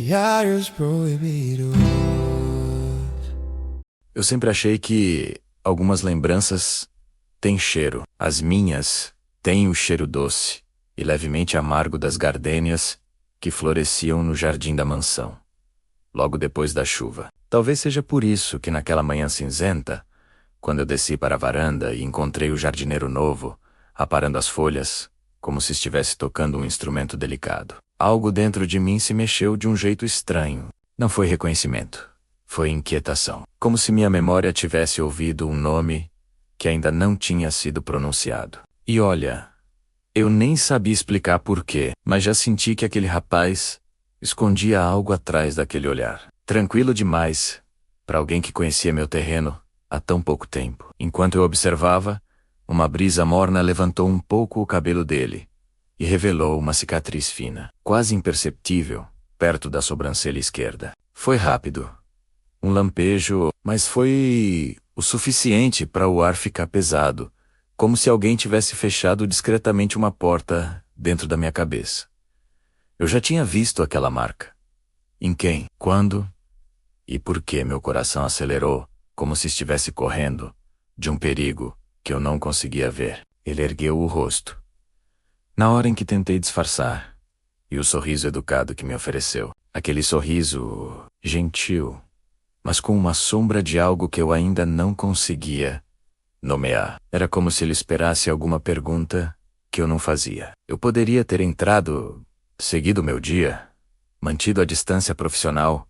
diários proibidos. Eu sempre achei que algumas lembranças têm cheiro. As minhas têm o cheiro doce e levemente amargo das gardênias que floresciam no jardim da mansão, logo depois da chuva. Talvez seja por isso que naquela manhã cinzenta, quando eu desci para a varanda e encontrei o jardineiro novo, aparando as folhas, como se estivesse tocando um instrumento delicado. Algo dentro de mim se mexeu de um jeito estranho. Não foi reconhecimento. Foi inquietação. Como se minha memória tivesse ouvido um nome que ainda não tinha sido pronunciado. E olha, eu nem sabia explicar porquê, mas já senti que aquele rapaz escondia algo atrás daquele olhar. Tranquilo demais para alguém que conhecia meu terreno há tão pouco tempo. Enquanto eu observava, uma brisa morna levantou um pouco o cabelo dele e revelou uma cicatriz fina, quase imperceptível, perto da sobrancelha esquerda. Foi rápido. Um lampejo, mas foi o suficiente para o ar ficar pesado, como se alguém tivesse fechado discretamente uma porta dentro da minha cabeça. Eu já tinha visto aquela marca. Em quem? Quando? E por que meu coração acelerou, como se estivesse correndo de um perigo que eu não conseguia ver? Ele ergueu o rosto, na hora em que tentei disfarçar, e o sorriso educado que me ofereceu. Aquele sorriso gentil, mas com uma sombra de algo que eu ainda não conseguia nomear. Era como se ele esperasse alguma pergunta que eu não fazia. Eu poderia ter entrado, seguido meu dia, mantido a distância profissional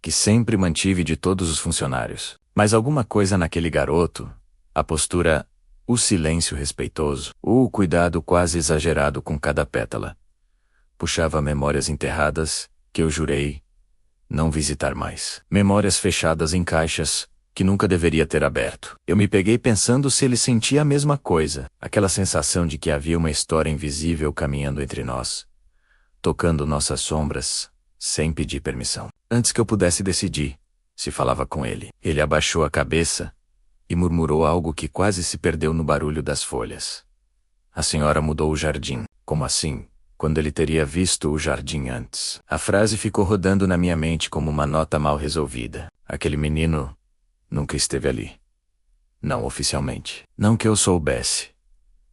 que sempre mantive de todos os funcionários. Mas alguma coisa naquele garoto, a postura, o silêncio respeitoso, o cuidado quase exagerado com cada pétala, puxava memórias enterradas que eu jurei não visitar mais. Memórias fechadas em caixas que nunca deveria ter aberto. Eu me peguei pensando se ele sentia a mesma coisa, aquela sensação de que havia uma história invisível caminhando entre nós, tocando nossas sombras, sem pedir permissão. Antes que eu pudesse decidir se falava com ele, ele abaixou a cabeça e murmurou algo que quase se perdeu no barulho das folhas. A senhora mudou o jardim. Como assim? Quando ele teria visto o jardim antes. A frase ficou rodando na minha mente como uma nota mal resolvida. Aquele menino nunca esteve ali. Não oficialmente. Não que eu soubesse.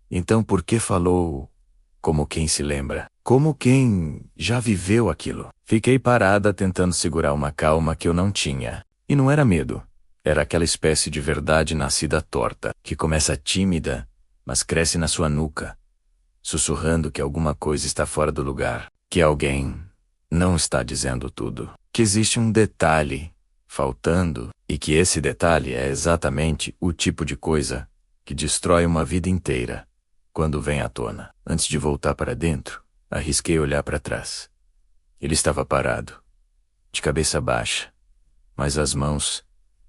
Então por que falou como quem se lembra? Como quem já viveu aquilo? Fiquei parada tentando segurar uma calma que eu não tinha. E não era medo. Era aquela espécie de verdade nascida torta, que começa tímida, mas cresce na sua nuca, sussurrando que alguma coisa está fora do lugar, que alguém não está dizendo tudo, que existe um detalhe faltando, e que esse detalhe é exatamente o tipo de coisa que destrói uma vida inteira quando vem à tona. Antes de voltar para dentro, arrisquei olhar para trás. Ele estava parado, de cabeça baixa, mas as mãos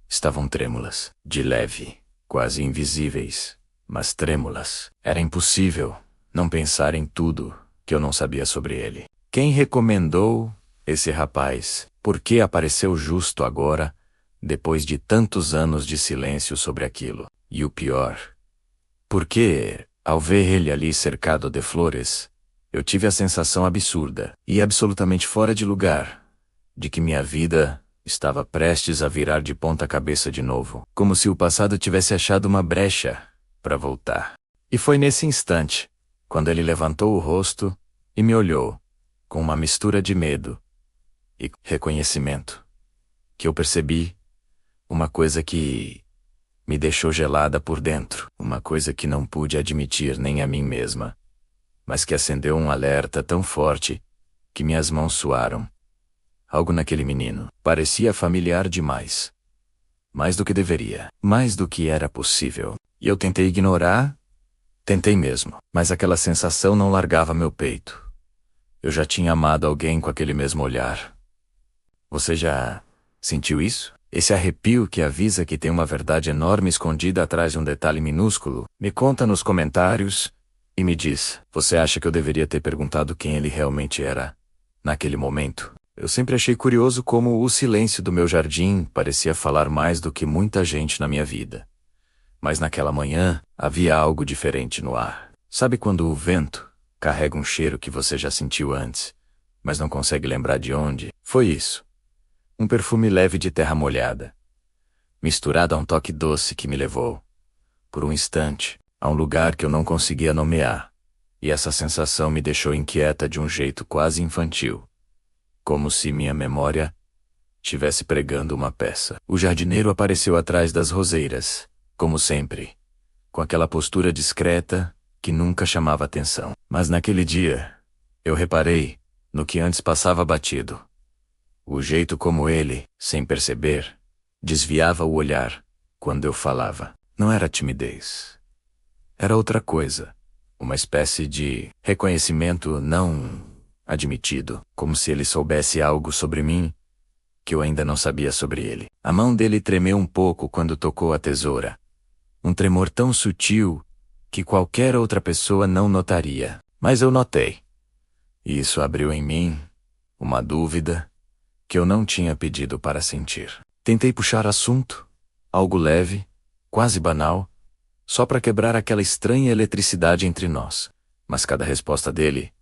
estavam trêmulas, de leve, quase invisíveis, mas trêmulas. Era impossível não pensar em tudo que eu não sabia sobre ele. Quem recomendou esse rapaz? Por que apareceu justo agora, depois de tantos anos de silêncio sobre aquilo? E o pior, por que, ao ver ele ali cercado de flores, eu tive a sensação absurda e absolutamente fora de lugar de que minha vida estava prestes a virar de ponta cabeça de novo, como se o passado tivesse achado uma brecha para voltar. E foi nesse instante, quando ele levantou o rosto e me olhou, com uma mistura de medo e reconhecimento, que eu percebi uma coisa que me deixou gelada por dentro, uma coisa que não pude admitir nem a mim mesma, mas que acendeu um alerta tão forte que minhas mãos suaram. Algo naquele menino parecia familiar demais. Mais do que deveria, mais do que era possível. E eu tentei ignorar, tentei mesmo, mas aquela sensação não largava meu peito. Eu já tinha amado alguém com aquele mesmo olhar. Você já sentiu isso? Esse arrepio que avisa que tem uma verdade enorme escondida atrás de um detalhe minúsculo? Me conta nos comentários e me diz, você acha que eu deveria ter perguntado quem ele realmente era naquele momento? Eu sempre achei curioso como o silêncio do meu jardim parecia falar mais do que muita gente na minha vida. Mas naquela manhã, havia algo diferente no ar. Sabe quando o vento carrega um cheiro que você já sentiu antes, mas não consegue lembrar de onde. Foi isso. Um perfume leve de terra molhada, misturado a um toque doce que me levou, por um instante, a um lugar que eu não conseguia nomear, e essa sensação me deixou inquieta de um jeito quase infantil, como se minha memória estivesse pregando uma peça. O jardineiro apareceu atrás das roseiras, como sempre, com aquela postura discreta que nunca chamava atenção. Mas naquele dia, eu reparei no que antes passava batido. O jeito como ele, sem perceber, desviava o olhar quando eu falava. Não era timidez. Era outra coisa. Uma espécie de reconhecimento não admitido, como se ele soubesse algo sobre mim que eu ainda não sabia sobre ele. A mão dele tremeu um pouco quando tocou a tesoura. Um tremor tão sutil que qualquer outra pessoa não notaria. Mas eu notei. E isso abriu em mim uma dúvida que eu não tinha pedido para sentir. Tentei puxar assunto, algo leve, quase banal, só para quebrar aquela estranha eletricidade entre nós. Mas cada resposta dele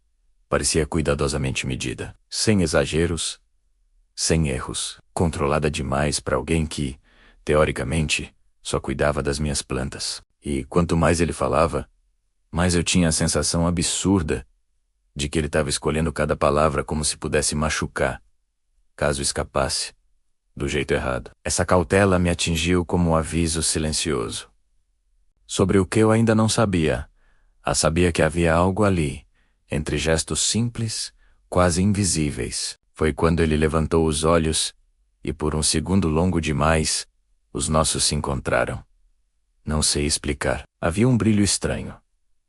parecia cuidadosamente medida, sem exageros, sem erros, controlada demais para alguém que, teoricamente, só cuidava das minhas plantas. E quanto mais ele falava, mais eu tinha a sensação absurda de que ele estava escolhendo cada palavra como se pudesse machucar, caso escapasse, do jeito errado. Essa cautela me atingiu como um aviso silencioso, sobre o que eu ainda não sabia. Sabia que havia algo ali, entre gestos simples, quase invisíveis. Foi quando ele levantou os olhos, e por um segundo longo demais, os nossos se encontraram. Não sei explicar. Havia um brilho estranho,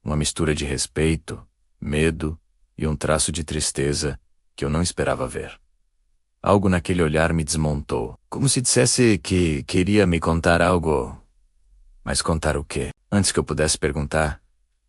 uma mistura de respeito, medo e um traço de tristeza que eu não esperava ver. Algo naquele olhar me desmontou, como se dissesse que queria me contar algo. Mas contar o quê? Antes que eu pudesse perguntar,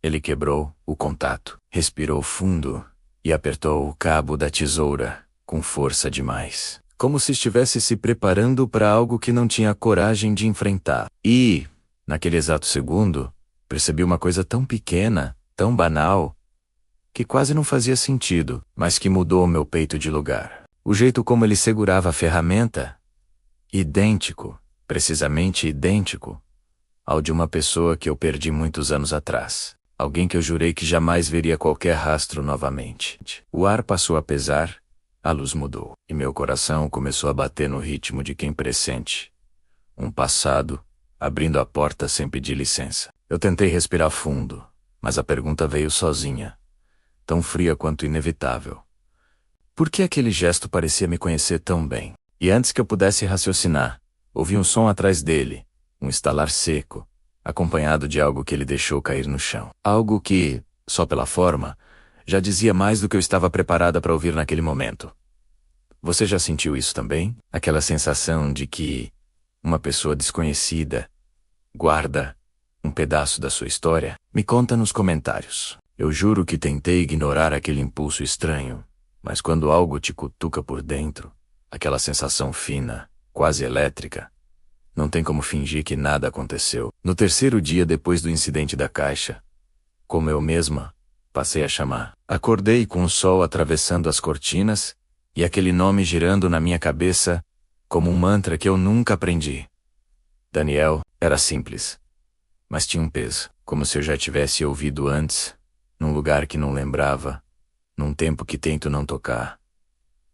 ele quebrou o contato, respirou fundo e apertou o cabo da tesoura com força demais, como se estivesse se preparando para algo que não tinha coragem de enfrentar. E, naquele exato segundo, percebi uma coisa tão pequena, tão banal, que quase não fazia sentido, mas que mudou o meu peito de lugar. O jeito como ele segurava a ferramenta, idêntico, precisamente idêntico, ao de uma pessoa que eu perdi muitos anos atrás. Alguém que eu jurei que jamais veria qualquer rastro novamente. O ar passou a pesar, a luz mudou, e meu coração começou a bater no ritmo de quem pressente um passado, abrindo a porta sem pedir licença. Eu tentei respirar fundo, mas a pergunta veio sozinha, tão fria quanto inevitável. Por que aquele gesto parecia me conhecer tão bem? E antes que eu pudesse raciocinar, ouvi um som atrás dele, um estalar seco, acompanhado de algo que ele deixou cair no chão. Algo que, só pela forma, já dizia mais do que eu estava preparada para ouvir naquele momento. Você já sentiu isso também? Aquela sensação de que uma pessoa desconhecida guarda um pedaço da sua história? Me conta nos comentários. Eu juro que tentei ignorar aquele impulso estranho, mas quando algo te cutuca por dentro, aquela sensação fina, quase elétrica, não tem como fingir que nada aconteceu. No terceiro dia depois do incidente da caixa, como eu mesma passei a chamar, acordei com o sol atravessando as cortinas e aquele nome girando na minha cabeça como um mantra que eu nunca aprendi. Daniel era simples, mas tinha um peso, como se eu já tivesse ouvido antes, num lugar que não lembrava, num tempo que tento não tocar.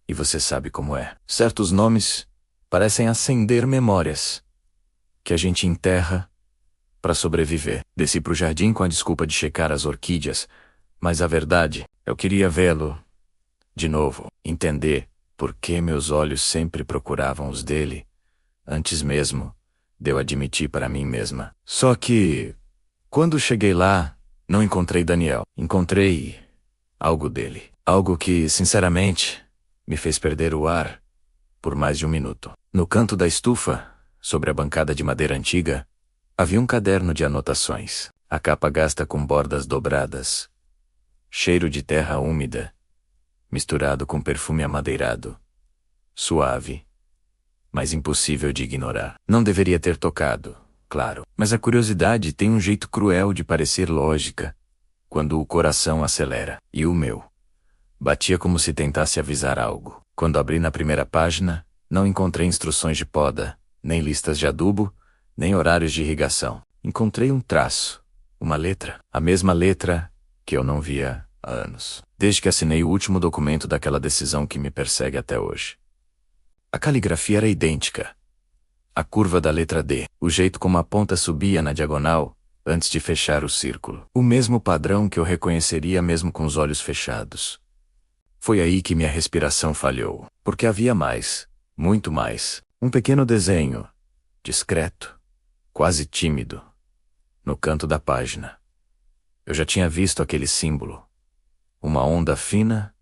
E você sabe como é. Certos nomes parecem acender memórias que a gente enterra para sobreviver. Desci pro jardim com a desculpa de checar as orquídeas, mas a verdade, eu queria vê-lo de novo, entender por que meus olhos sempre procuravam os dele, antes mesmo de eu admitir para mim mesma. Só que, quando cheguei lá, não encontrei Daniel. Encontrei algo dele. Algo que, sinceramente, me fez perder o ar por mais de um minuto. No canto da estufa, sobre a bancada de madeira antiga, havia um caderno de anotações, a capa gasta com bordas dobradas, cheiro de terra úmida, misturado com perfume amadeirado, suave, mas impossível de ignorar. Não deveria ter tocado, claro, mas a curiosidade tem um jeito cruel de parecer lógica quando o coração acelera. E o meu Batia como se tentasse avisar algo. Quando abri na primeira página, não encontrei instruções de poda, nem listas de adubo, nem horários de irrigação. Encontrei um traço, uma letra, a mesma letra que eu não via há anos, desde que assinei o último documento daquela decisão que me persegue até hoje. A caligrafia era idêntica. A curva da letra D, o jeito como a ponta subia na diagonal, antes de fechar o círculo. O mesmo padrão que eu reconheceria mesmo com os olhos fechados. Foi aí que minha respiração falhou, porque havia mais, muito mais, um pequeno desenho, discreto, quase tímido, no canto da página. Eu já tinha visto aquele símbolo. Uma onda fina,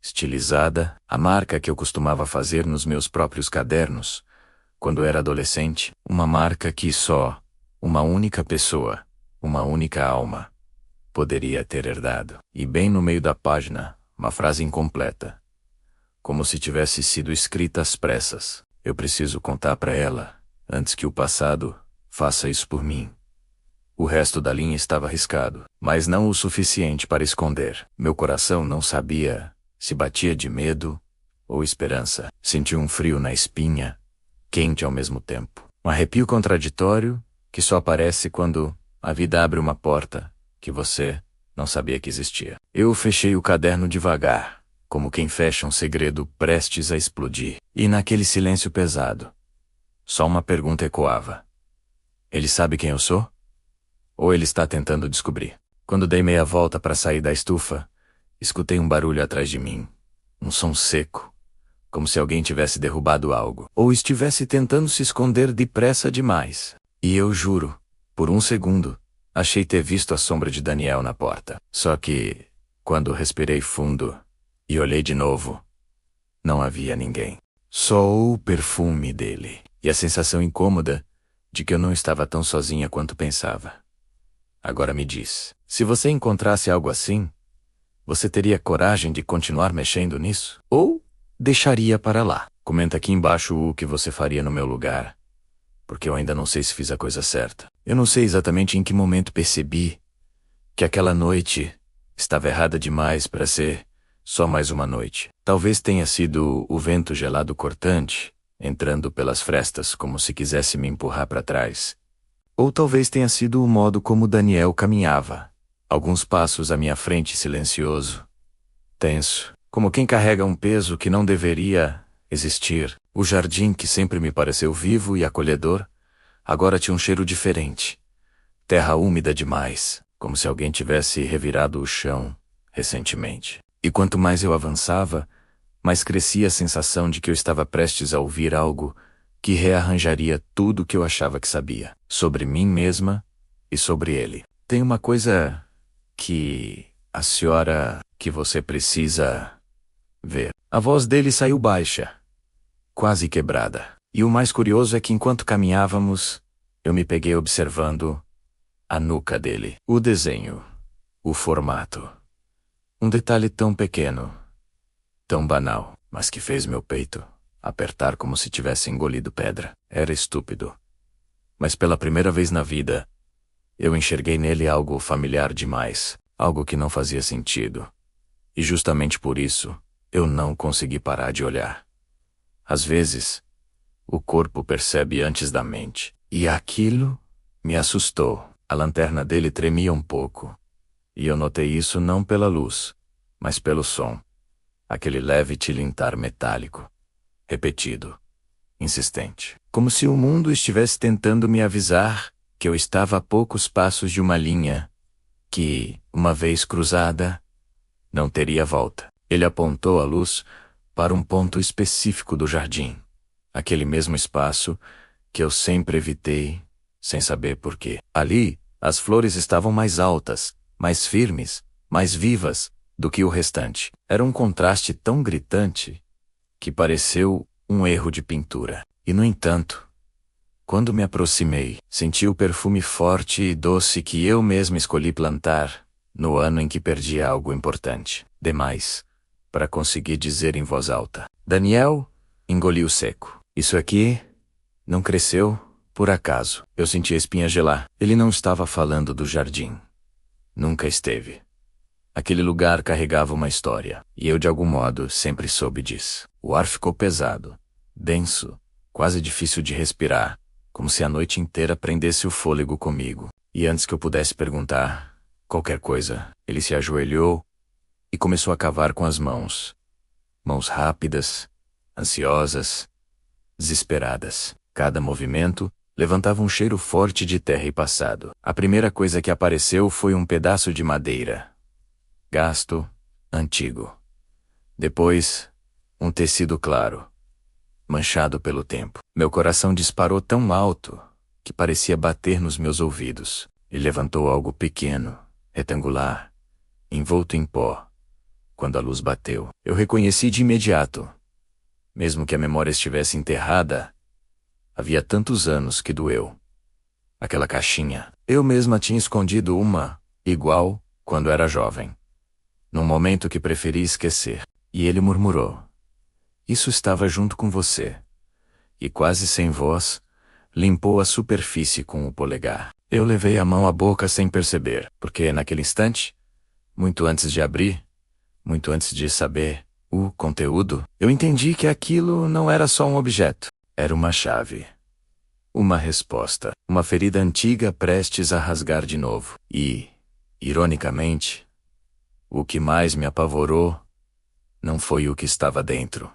estilizada, a marca que eu costumava fazer nos meus próprios cadernos, quando era adolescente, uma marca que só uma única pessoa, uma única alma, poderia ter herdado. E bem no meio da página, uma frase incompleta, como se tivesse sido escrita às pressas. Eu preciso contar para ela, antes que o passado faça isso por mim. O resto da linha estava riscado, mas não o suficiente para esconder. Meu coração não sabia se batia de medo ou esperança. Senti um frio na espinha, quente ao mesmo tempo. Um arrepio contraditório que só aparece quando a vida abre uma porta que você não sabia que existia. Eu fechei o caderno devagar, como quem fecha um segredo prestes a explodir. E naquele silêncio pesado, só uma pergunta ecoava. Ele sabe quem eu sou? Ou ele está tentando descobrir? Quando dei meia volta para sair da estufa, escutei um barulho atrás de mim. Um som seco, como se alguém tivesse derrubado algo, ou estivesse tentando se esconder depressa demais. E eu juro, por um segundo, achei ter visto a sombra de Daniel na porta. Só que, quando respirei fundo e olhei de novo, não havia ninguém. Só o perfume dele e a sensação incômoda de que eu não estava tão sozinha quanto pensava. Agora me diz, se você encontrasse algo assim, você teria coragem de continuar mexendo nisso? Ou deixaria para lá? Comenta aqui embaixo o que você faria no meu lugar, porque eu ainda não sei se fiz a coisa certa. Eu não sei exatamente em que momento percebi que aquela noite estava errada demais para ser só mais uma noite. Talvez tenha sido o vento gelado cortante, entrando pelas frestas como se quisesse me empurrar para trás. Ou talvez tenha sido o modo como Daniel caminhava, alguns passos à minha frente, silencioso, tenso, como quem carrega um peso que não deveria existir. O jardim, que sempre me pareceu vivo e acolhedor, agora tinha um cheiro diferente. Terra úmida demais, como se alguém tivesse revirado o chão recentemente. E quanto mais eu avançava, mais crescia a sensação de que eu estava prestes a ouvir algo que rearranjaria tudo o que eu achava que sabia, sobre mim mesma e sobre ele. Tem uma coisa que a senhora que você precisa ver. A voz dele saiu baixa, quase quebrada. E o mais curioso é que enquanto caminhávamos, eu me peguei observando a nuca dele, o desenho, o formato. Um detalhe tão pequeno, tão banal, mas que fez meu peito apertar como se tivesse engolido pedra. Era estúpido. Mas pela primeira vez na vida, eu enxerguei nele algo familiar demais, algo que não fazia sentido. E justamente por isso, eu não consegui parar de olhar. Às vezes, o corpo percebe antes da mente. E aquilo me assustou. A lanterna dele tremia um pouco. E eu notei isso não pela luz, mas pelo som. Aquele leve tilintar metálico, repetido, insistente. Como se o mundo estivesse tentando me avisar que eu estava a poucos passos de uma linha que, uma vez cruzada, não teria volta. Ele apontou a luz para um ponto específico do jardim. Aquele mesmo espaço que eu sempre evitei, sem saber por quê. Ali, as flores estavam mais altas, mais firmes, mais vivas do que o restante. Era um contraste tão gritante que pareceu um erro de pintura. E, no entanto, quando me aproximei, senti o perfume forte e doce que eu mesmo escolhi plantar no ano em que perdi algo importante demais para conseguir dizer em voz alta. Daniel engoliu seco. Isso aqui não cresceu por acaso. Eu senti a espinha gelar. Ele não estava falando do jardim. Nunca esteve. Aquele lugar carregava uma história, e eu de algum modo sempre soube disso. O ar ficou pesado, denso, quase difícil de respirar, como se a noite inteira prendesse o fôlego comigo. E antes que eu pudesse perguntar qualquer coisa, ele se ajoelhou e começou a cavar com as mãos. Mãos rápidas, ansiosas, desesperadas. Cada movimento levantava um cheiro forte de terra e passado. A primeira coisa que apareceu foi um pedaço de madeira. Gasto, antigo. Depois, um tecido claro, manchado pelo tempo. Meu coração disparou tão alto que parecia bater nos meus ouvidos. Ele levantou algo pequeno, retangular, envolto em pó. Quando a luz bateu, eu reconheci de imediato. Mesmo que a memória estivesse enterrada, havia tantos anos que doeu. Aquela caixinha, eu mesma tinha escondido uma, igual, quando era jovem. Num momento que preferi esquecer. E ele murmurou: "Isso estava junto com você." E quase sem voz, limpou a superfície com o polegar. Eu levei a mão à boca sem perceber, porque naquele instante, muito antes de abrir, muito antes de saber o conteúdo, eu entendi que aquilo não era só um objeto. Era uma chave. Uma resposta. Uma ferida antiga prestes a rasgar de novo. E, ironicamente, o que mais me apavorou não foi o que estava dentro.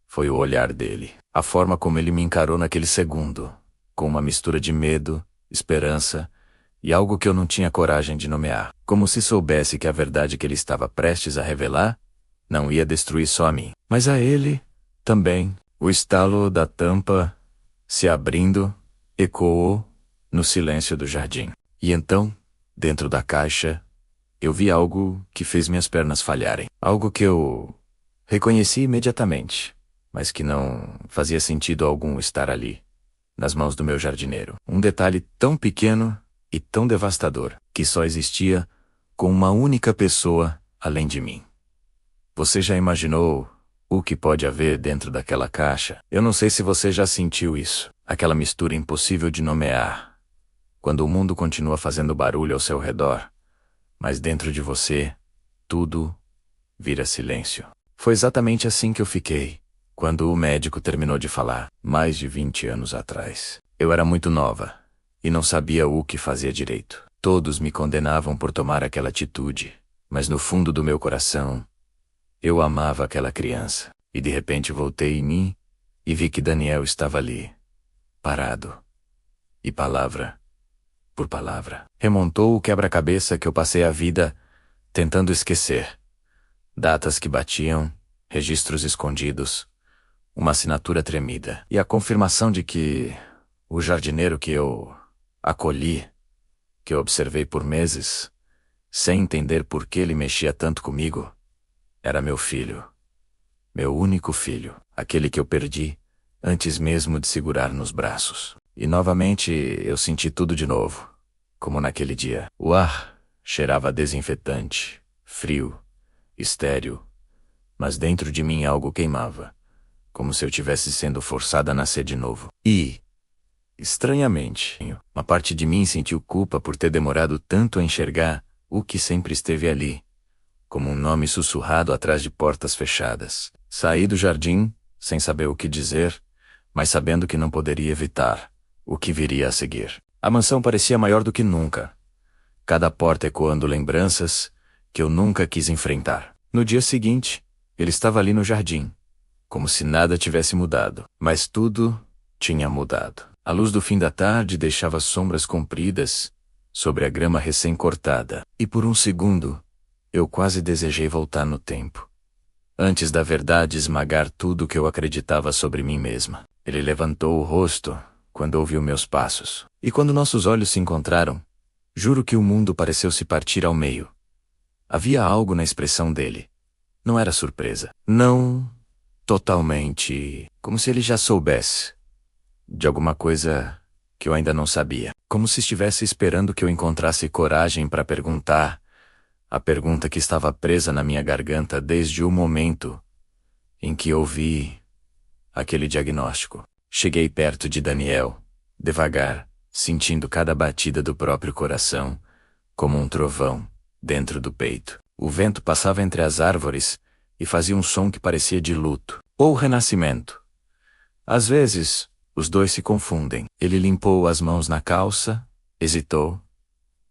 Foi o olhar dele. A forma como ele me encarou naquele segundo, com uma mistura de medo, esperança e algo que eu não tinha coragem de nomear. Como se soubesse que a verdade que ele estava prestes a revelar não ia destruir só a mim, mas a ele também. O estalo da tampa se abrindo ecoou no silêncio do jardim. E então, dentro da caixa, eu vi algo que fez minhas pernas falharem. Algo que eu reconheci imediatamente, mas que não fazia sentido algum estar ali, nas mãos do meu jardineiro. Um detalhe tão pequeno e tão devastador, que só existia com uma única pessoa além de mim. Você já imaginou o que pode haver dentro daquela caixa? Eu não sei se você já sentiu isso. Aquela mistura impossível de nomear. Quando o mundo continua fazendo barulho ao seu redor, mas dentro de você, tudo vira silêncio. Foi exatamente assim que eu fiquei, quando o médico terminou de falar, mais de 20 anos atrás. Eu era muito nova, e não sabia o que fazia direito. Todos me condenavam por tomar aquela atitude, mas no fundo do meu coração, eu amava aquela criança. E de repente voltei em mim, e vi que Daniel estava ali, parado. E palavra por palavra, remontou o quebra-cabeça que eu passei a vida tentando esquecer. Datas que batiam, registros escondidos, uma assinatura tremida. E a confirmação de que o jardineiro que eu acolhi, que eu observei por meses, sem entender por que ele mexia tanto comigo, era meu filho. Meu único filho. Aquele que eu perdi antes mesmo de segurar nos braços. E novamente eu senti tudo de novo, como naquele dia. O ar cheirava a desinfetante, frio, estéril, mas dentro de mim algo queimava, como se eu tivesse sendo forçada a nascer de novo. E, estranhamente, uma parte de mim sentiu culpa por ter demorado tanto a enxergar o que sempre esteve ali, como um nome sussurrado atrás de portas fechadas. Saí do jardim, sem saber o que dizer, mas sabendo que não poderia evitar o que viria a seguir. A mansão parecia maior do que nunca, cada porta ecoando lembranças que eu nunca quis enfrentar. No dia seguinte, ele estava ali no jardim, como se nada tivesse mudado. Mas tudo tinha mudado. A luz do fim da tarde deixava sombras compridas sobre a grama recém-cortada, e por um segundo, eu quase desejei voltar no tempo, antes da verdade esmagar tudo que eu acreditava sobre mim mesma. Ele levantou o rosto quando ouviu meus passos, e quando nossos olhos se encontraram, juro que o mundo pareceu se partir ao meio. Havia algo na expressão dele. Não era surpresa. Não totalmente, como se ele já soubesse de alguma coisa que eu ainda não sabia. Como se estivesse esperando que eu encontrasse coragem para perguntar a pergunta que estava presa na minha garganta desde o momento em que ouvi aquele diagnóstico. Cheguei perto de Daniel, devagar, sentindo cada batida do próprio coração, como um trovão, dentro do peito. O vento passava entre as árvores e fazia um som que parecia de luto ou renascimento. Às vezes, os dois se confundem. Ele limpou as mãos na calça, hesitou,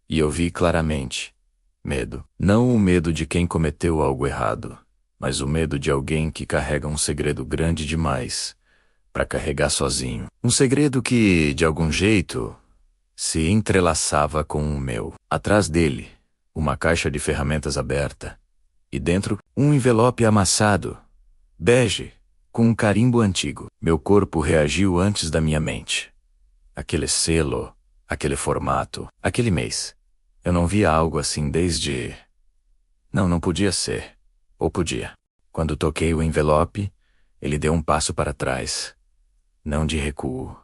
e eu vi claramente. Medo. Não o medo de quem cometeu algo errado, mas o medo de alguém que carrega um segredo grande demais para carregar sozinho. Um segredo que, de algum jeito, se entrelaçava com o meu. Atrás dele, uma caixa de ferramentas aberta, e dentro, um envelope amassado, bege, com um carimbo antigo. Meu corpo reagiu antes da minha mente. Aquele selo, aquele formato, aquele mês. Eu não via algo assim desde... Não podia ser. Ou podia. Quando toquei o envelope, ele deu um passo para trás. Não de recuo,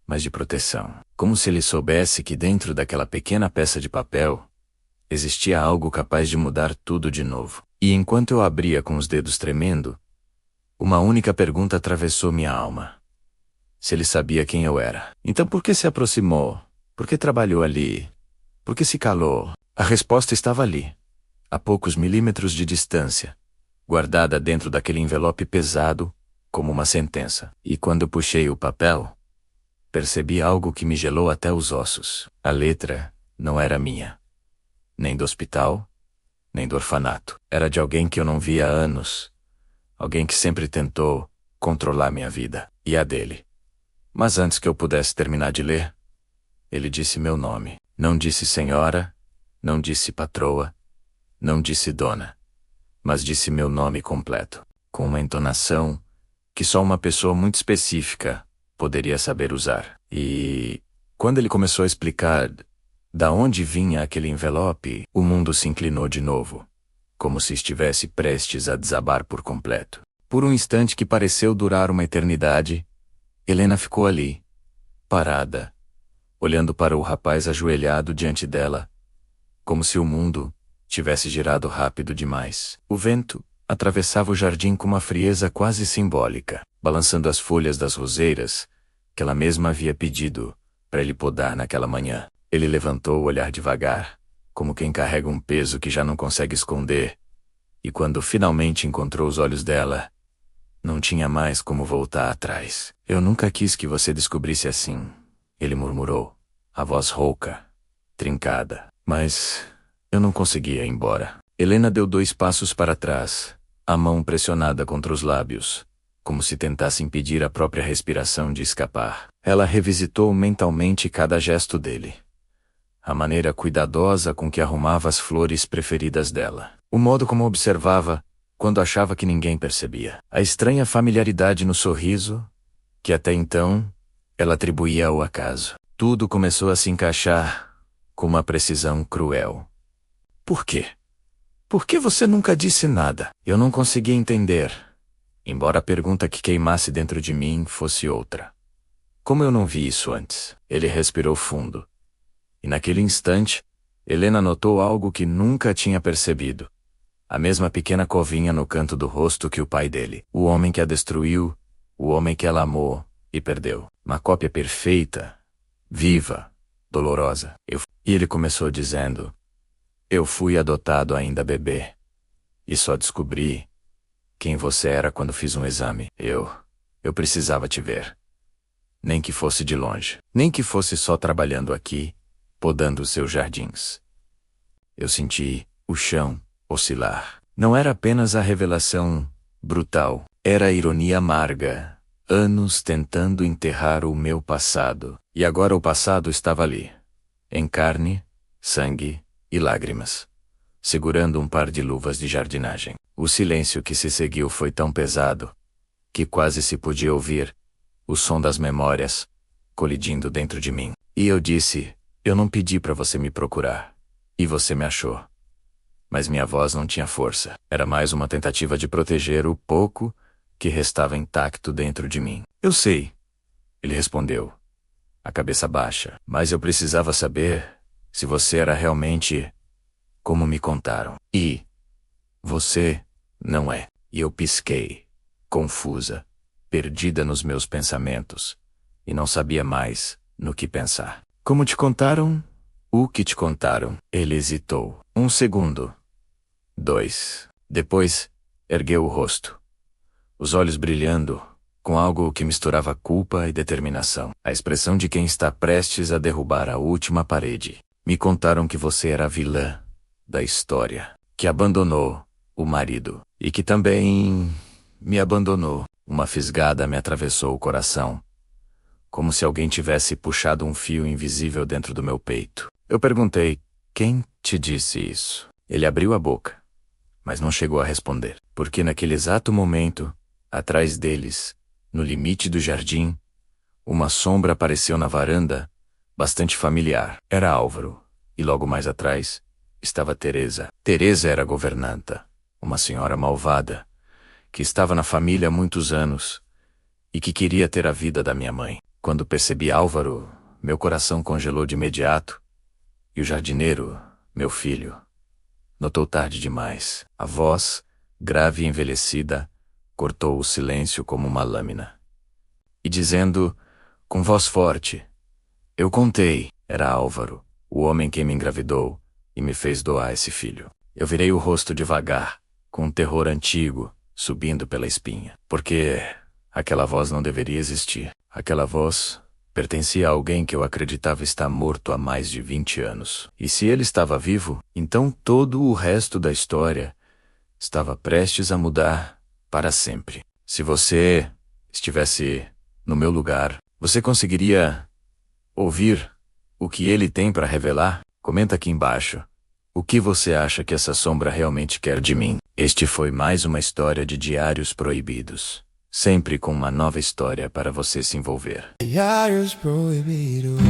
mas de proteção. Como se ele soubesse que dentro daquela pequena peça de papel existia algo capaz de mudar tudo de novo. E enquanto eu abria com os dedos tremendo, uma única pergunta atravessou minha alma. Se ele sabia quem eu era. Então por que se aproximou? Por que trabalhou ali? Por que se calou? A resposta estava ali, a poucos milímetros de distância, guardada dentro daquele envelope pesado, como uma sentença. E quando puxei o papel, percebi algo que me gelou até os ossos. A letra não era minha. Nem do hospital, nem do orfanato. Era de alguém que eu não via há anos. Alguém que sempre tentou controlar minha vida e a dele. Mas antes que eu pudesse terminar de ler, ele disse meu nome. Não disse senhora, não disse patroa, não disse dona, mas disse meu nome completo, com uma entonação que só uma pessoa muito específica poderia saber usar. E quando ele começou a explicar da onde vinha aquele envelope, o mundo se inclinou de novo, como se estivesse prestes a desabar por completo. Por um instante que pareceu durar uma eternidade, Helena ficou ali, parada, olhando para o rapaz ajoelhado diante dela, como se o mundo tivesse girado rápido demais. O vento atravessava o jardim com uma frieza quase simbólica, balançando as folhas das roseiras que ela mesma havia pedido para ele podar naquela manhã. Ele levantou o olhar devagar, como quem carrega um peso que já não consegue esconder, e quando finalmente encontrou os olhos dela, não tinha mais como voltar atrás. Eu nunca quis que você descobrisse assim, ele murmurou, a voz rouca, trincada. Mas eu não conseguia ir embora. Helena deu 2 passos para trás, a mão pressionada contra os lábios, como se tentasse impedir a própria respiração de escapar. Ela revisitou mentalmente cada gesto dele. A maneira cuidadosa com que arrumava as flores preferidas dela. O modo como observava, quando achava que ninguém percebia. A estranha familiaridade no sorriso, que até então ela atribuía ao acaso. Tudo começou a se encaixar com uma precisão cruel. Por quê? Por que você nunca disse nada? Eu não conseguia entender, embora a pergunta que queimasse dentro de mim fosse outra. Como eu não vi isso antes? Ele respirou fundo. E naquele instante, Helena notou algo que nunca tinha percebido. A mesma pequena covinha no canto do rosto que o pai dele. O homem que a destruiu, o homem que ela amou e perdeu. Uma cópia perfeita, viva, dolorosa. E ele começou dizendo, eu fui adotado ainda bebê. E só descobri quem você era quando fiz um exame. Eu precisava te ver. Nem que fosse de longe. Nem que fosse só trabalhando aqui, podando os seus jardins. Eu senti o chão oscilar. Não era apenas a revelação brutal. Era a ironia amarga. Anos tentando enterrar o meu passado. E agora o passado estava ali. Em carne, sangue e lágrimas. Segurando um par de luvas de jardinagem. O silêncio que se seguiu foi tão pesado que quase se podia ouvir o som das memórias colidindo dentro de mim. E eu disse, eu não pedi para você me procurar. E você me achou. Mas minha voz não tinha força. Era mais uma tentativa de proteger o pouco que restava intacto dentro de mim. Eu sei, ele respondeu, a cabeça baixa. Mas eu precisava saber se você era realmente como me contaram. E você não é. E eu pisquei, confusa, perdida nos meus pensamentos, e não sabia mais no que pensar. Como te contaram? O que te contaram? Ele hesitou. Um segundo. 2. Depois, ergueu o rosto, os olhos brilhando, com algo que misturava culpa e determinação. A expressão de quem está prestes a derrubar a última parede. Me contaram que você era a vilã da história, que abandonou o marido e que também me abandonou. Uma fisgada me atravessou o coração, como se alguém tivesse puxado um fio invisível dentro do meu peito. Eu perguntei, quem te disse isso? Ele abriu a boca, mas não chegou a responder, porque naquele exato momento, atrás deles, no limite do jardim, uma sombra apareceu na varanda, bastante familiar. Era Álvaro, e logo mais atrás, estava Teresa. Teresa era a governanta, uma senhora malvada, que estava na família há muitos anos e que queria ter a vida da minha mãe. Quando percebi Álvaro, meu coração congelou de imediato, e o jardineiro, meu filho, notou tarde demais. A voz, grave e envelhecida, cortou o silêncio como uma lâmina. E dizendo, com voz forte, eu contei, era Álvaro, o homem que me engravidou e me fez doar esse filho. Eu virei o rosto devagar, com um terror antigo, subindo pela espinha. Porque aquela voz não deveria existir. Aquela voz pertencia a alguém que eu acreditava estar morto há mais de 20 anos. E se ele estava vivo, então todo o resto da história estava prestes a mudar para sempre. Se você estivesse no meu lugar, você conseguiria ouvir o que ele tem para revelar? Comenta aqui embaixo. O que você acha que essa sombra realmente quer de mim? Este foi mais uma história de Diários Proibidos. Sempre com uma nova história para você se envolver. Diários Proibidos.